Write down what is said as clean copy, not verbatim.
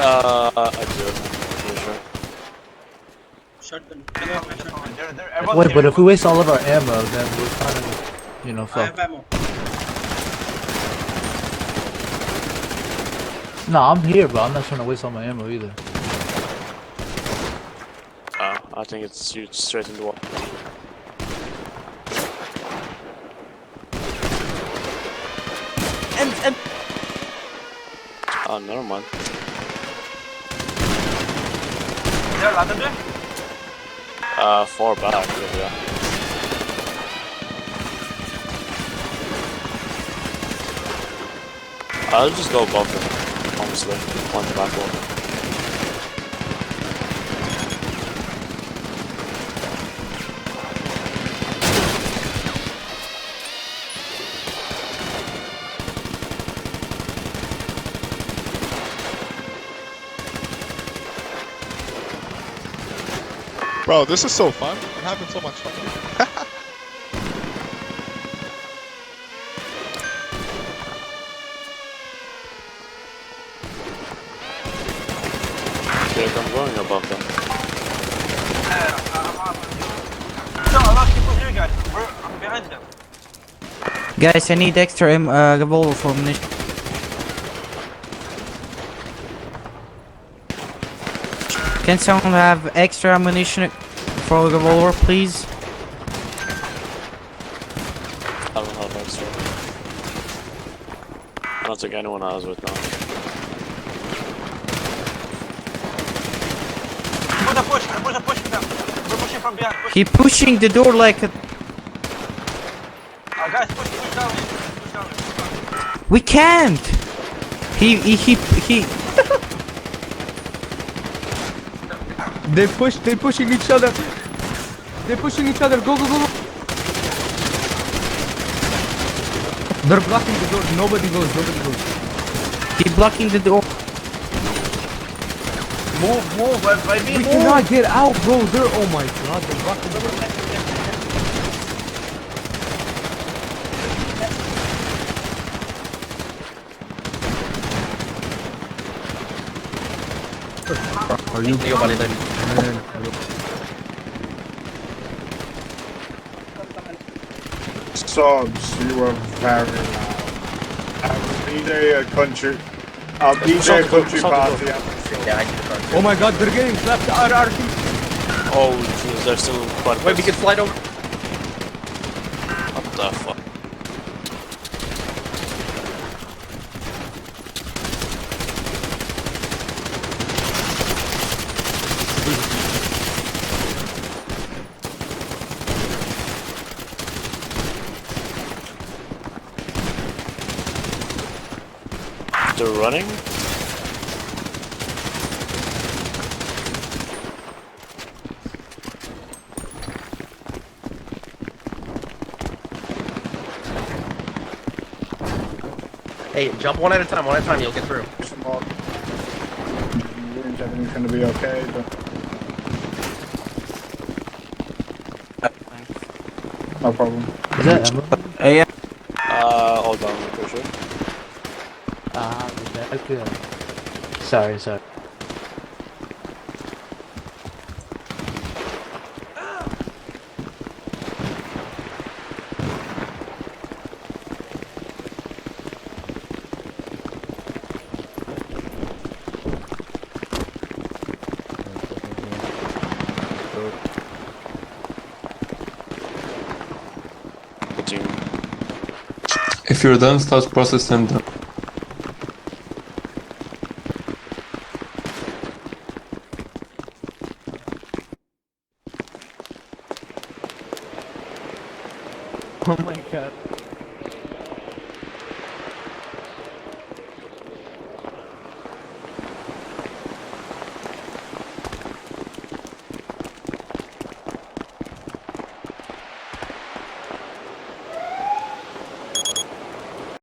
I do. For sure. Shotgun. Wait, but if we waste all of our ammo, then we're kind of, you know, I fucked. have ammo. No, I'm here, but I'm not trying to waste all my ammo either. I think it's you straight in the wall. And Oh, never mind. there laddade du? 4 back, yeah. I'll just go above them, honestly. On the back wall. Bro, this is so fun. I'm having so much fun. Okay, I'm going above them. No, a lot of people here, guys. I'm behind them. Guys, I need extra revolver for ammunition. Can someone have extra ammunition for a revolver, please? I don't have extra. I don't think anyone has it now. Push them. We're pushing from behind. Push. He pushing the door like a... Guys, push down. We can't! He They're pushing each other. They're pushing each other. Go. They're blocking the door. Nobody goes. He blocking the door. Move, baby, We cannot get out, bro. Oh my god, they're blocking the door. Are you? Subs, you are very loud. DJ country. DJ country party. Oh my god, they're getting slapped. RRT. Oh, geez, they're still quite Wait, we can slide over. What the fuck? They're running? Hey, jump one at a time, you'll get through. Everything's gonna be okay, but no problem. Is that ammo? Yeah. All down, for sure. Okay. Sorry. If you're done, start processing them. Oh my god.